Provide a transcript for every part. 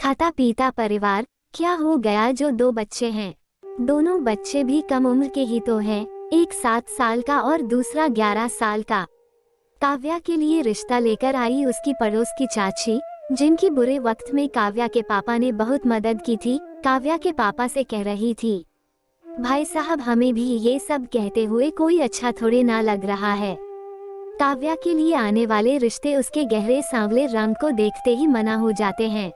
खाता पीता परिवार, क्या हो गया जो दो बच्चे हैं। दोनों बच्चे भी कम उम्र के ही तो हैं, एक 7 साल का और दूसरा 11 साल का। काव्या के लिए रिश्ता लेकर आई उसकी पड़ोस की चाची, जिनकी बुरे वक्त में काव्या के पापा ने बहुत मदद की थी। काव्या के पापा से कह रही थी, भाई साहब हमें भी ये सब कहते हुए कोई अच्छा थोड़े ना लग रहा है। काव्या के लिए आने वाले रिश्ते उसके गहरे सांवले रंग को देखते ही मना हो जाते हैं।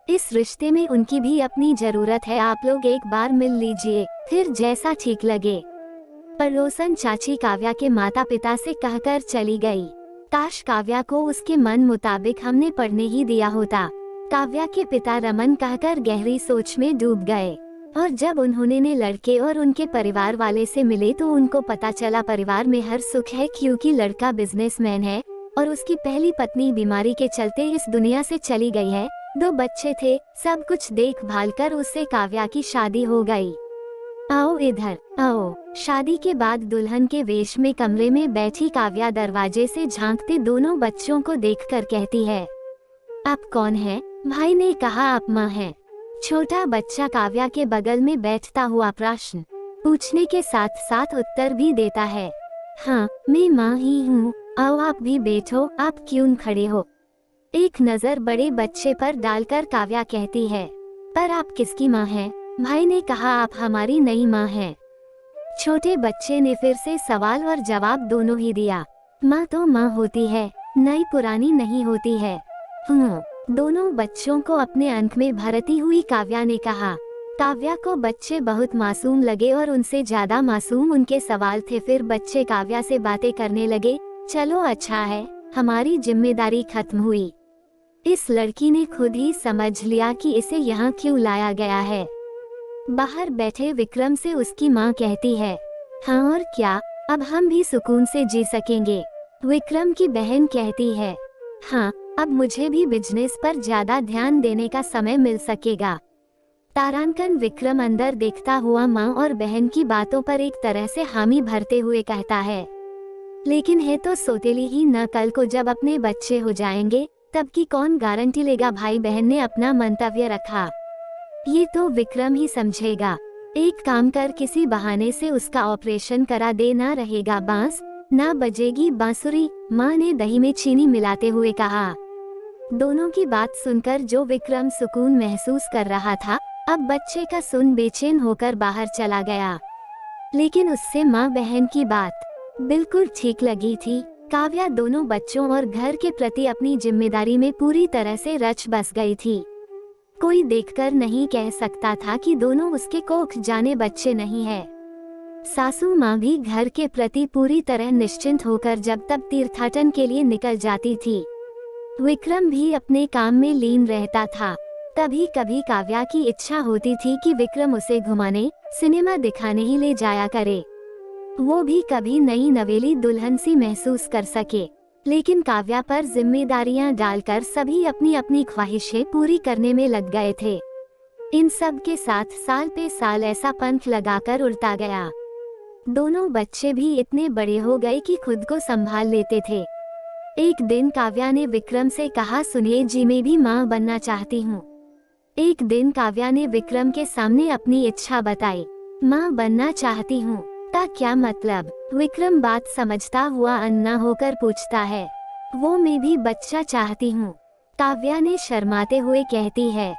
इस रिश्ते में उनकी भी अपनी जरूरत है, आप लोग एक बार मिल लीजिए, फिर जैसा ठीक लगे। पड़ोसन चाची काव्या के माता पिता से कहकर चली गई। काश काव्या को उसके मन मुताबिक हमने पढ़ने ही दिया होता। काव्या के पिता रमन कहकर गहरी सोच में डूब गए और जब उन्होंने लड़के और उनके परिवार वाले से मिले तो उनको पता चला परिवार में हर सुख है, क्योंकि लड़का बिजनेसमैन है और उसकी पहली पत्नी बीमारी के चलते इस दुनिया से चली गई है। 2 बच्चे थे, सब कुछ देखभाल कर उससे काव्या की शादी हो गई। आओ इधर आओ। शादी के बाद दुल्हन के वेश में कमरे में बैठी काव्या दरवाजे से झांकते दोनों बच्चों को देखकर कहती है, आप कौन हैं? भाई ने कहा आप माँ हैं। छोटा बच्चा काव्या के बगल में बैठता हुआ प्रश्न पूछने के साथ साथ उत्तर भी देता है, हाँ मैं माँ ही हूँ। आओ आप भी बैठो, आप क्यों खड़े हो? एक नजर बड़े बच्चे पर डालकर काव्या कहती है, पर आप किसकी माँ हैं? भाई ने कहा आप हमारी नई माँ हैं। छोटे बच्चे ने फिर से सवाल और जवाब दोनों ही दिया, माँ तो माँ होती है, नई पुरानी नहीं होती है। दोनों बच्चों को अपने अंक में भरती हुई काव्या ने कहा। काव्या को बच्चे बहुत मासूम लगे और उनसे ज्यादा मासूम उनके सवाल थे। फिर बच्चे काव्या से बातें करने लगे, चलो अच्छा है, हमारी जिम्मेदारी खत्म हुई। इस लड़की ने खुद ही समझ लिया कि इसे यहाँ क्यों लाया गया है। बाहर बैठे विक्रम से उसकी माँ कहती है, हाँ और क्या, अब हम भी सुकून से जी सकेंगे। विक्रम की बहन कहती है, हाँ अब मुझे भी बिजनेस पर ज्यादा ध्यान देने का समय मिल सकेगा। तारांकन विक्रम अंदर देखता हुआ माँ और बहन की बातों पर एक तरह से हामी भरते हुए कहता है, लेकिन है तो सौतेली ही न, कल को जब अपने बच्चे हो जाएंगे तब की कौन गारंटी लेगा। भाई बहन ने अपना मंतव्य रखा, ये तो विक्रम ही समझेगा। एक काम कर, किसी बहाने से उसका ऑपरेशन करा दे, ना रहेगा बांस ना बजेगी बांसुरी। माँ ने दही में चीनी मिलाते हुए कहा। दोनों की बात सुनकर जो विक्रम सुकून महसूस कर रहा था, अब बच्चे का सुन बेचैन होकर बाहर चला गया। लेकिन उससे माँ बहन की बात बिल्कुल ठीक लगी थी। काव्या दोनों बच्चों और घर के प्रति अपनी जिम्मेदारी में पूरी तरह से रच बस गई थी। कोई देखकर नहीं कह सकता था कि दोनों उसके कोख जाने बच्चे नहीं है। सासू माँ भी घर के प्रति पूरी तरह निश्चिंत होकर जब तब तीर्थाटन के लिए निकल जाती थी। विक्रम भी अपने काम में लीन रहता था। कभी कभी काव्या की इच्छा होती थी कि विक्रम उसे घुमाने, सिनेमा दिखाने ही ले जाया करे, वो भी कभी नई नवेली दुल्हन सी महसूस कर सके। लेकिन काव्या पर जिम्मेदारियां डालकर सभी अपनी अपनी ख्वाहिशें पूरी करने में लग गए थे। इन सब के साथ साल पे साल ऐसा पंख लगाकर उड़ता गया। दोनों बच्चे भी इतने बड़े हो गए कि खुद को संभाल लेते थे। एक दिन काव्या ने विक्रम से कहा, सुनिए जी मैं भी माँ बनना चाहती हूँ। एक दिन काव्या ने विक्रम के सामने अपनी इच्छा बताई, माँ बनना चाहती हूँ, ता क्या मतलब? विक्रम बात समझता हुआ अन्ना होकर पूछता है, वो मैं भी बच्चा चाहती हूँ। काव्या ने शर्माते हुए कहती है,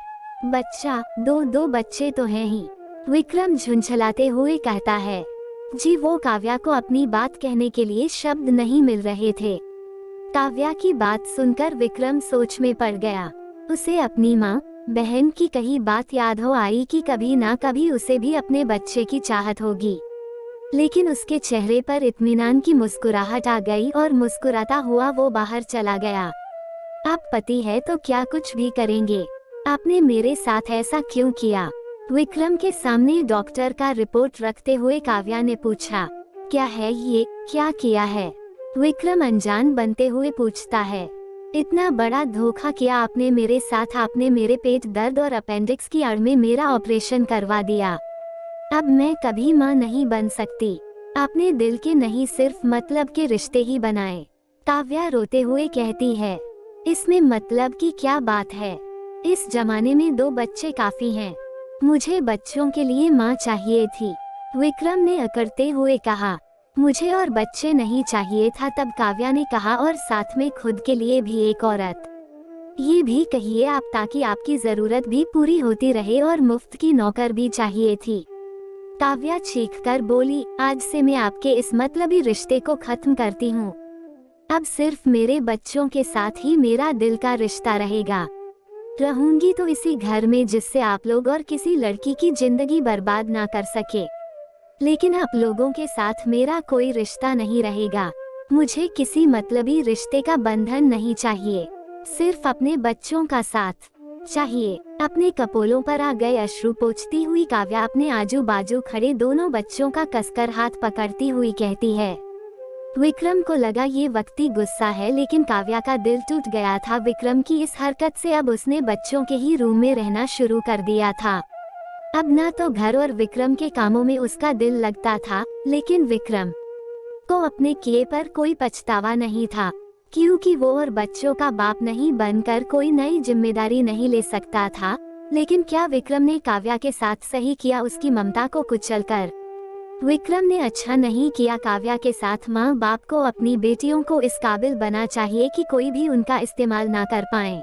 बच्चा? दो बच्चे तो हैं ही। विक्रम झुंझलाते हुए कहता है, जी वो काव्या को अपनी बात कहने के लिए शब्द नहीं मिल रहे थे। काव्या की बात सुनकर विक्रम सोच में पड़ गया। उसे अपनी माँ बहन की कही बात याद हो आई कि कभी ना कभी उसे भी अपने बच्चे की चाहत होगी। लेकिन उसके चेहरे पर इत्मीनान की मुस्कुराहट आ गई और मुस्कुराता हुआ वो बाहर चला गया। आप पति है तो क्या कुछ भी करेंगे, आपने मेरे साथ ऐसा क्यों किया? विक्रम के सामने डॉक्टर का रिपोर्ट रखते हुए काव्या ने पूछा, क्या है ये, क्या किया है? विक्रम अनजान बनते हुए पूछता है, इतना बड़ा धोखा किया आपने मेरे साथ, आपने मेरे पेट दर्द और अपेंडिक्स की आड़ में मेरा ऑपरेशन करवा दिया। अब मैं कभी माँ नहीं बन सकती। आपने दिल के नहीं सिर्फ मतलब के रिश्ते ही बनाए। काव्या रोते हुए कहती है, इसमें मतलब की क्या बात है? इस जमाने में 2 बच्चे काफी हैं। मुझे बच्चों के लिए माँ चाहिए थी, विक्रम ने अकड़ते हुए कहा। मुझे और बच्चे नहीं चाहिए था, तब काव्या ने कहा, और साथ में खुद के लिए भी एक औरत। ये भी कहिए आप, ताकि आपकी जरूरत भी पूरी होती रहे, और मुफ्त की नौकर भी चाहिए थी। काव्या चीखकर बोली, आज से मैं आपके इस मतलबी रिश्ते को खत्म करती हूँ। अब सिर्फ मेरे बच्चों के साथ ही मेरा दिल का रिश्ता रहेगा। रहूंगी तो इसी घर में जिससे आप लोग और किसी लड़की की जिंदगी बर्बाद ना कर सके। लेकिन आप लोगों के साथ मेरा कोई रिश्ता नहीं रहेगा। मुझे किसी मतलबी रिश्ते का बंधन नहीं चाहिए, सिर्फ अपने बच्चों का साथ चाहिए। अपने कपोलों पर आ गए अश्रु पोंछती हुई काव्या अपने आजू बाजू खड़े दोनों बच्चों का कसकर हाथ पकड़ती हुई कहती है। विक्रम को लगा ये वक्ती गुस्सा है, लेकिन काव्या का दिल टूट गया था विक्रम की इस हरकत से। अब उसने बच्चों के ही रूम में रहना शुरू कर दिया था। अब ना तो घर और विक्रम के कामों में उसका दिल लगता था, लेकिन विक्रम को अपने किए पर कोई पछतावा नहीं था, क्योंकि वो और बच्चों का बाप नहीं बनकर कोई नई जिम्मेदारी नहीं ले सकता था। लेकिन क्या विक्रम ने काव्या के साथ सही किया, उसकी ममता को कुचलकर? विक्रम ने अच्छा नहीं किया। काव्या के साथ माँ बाप को अपनी बेटियों को इस काबिल बना चाहिए कि कोई भी उनका इस्तेमाल ना कर पाए।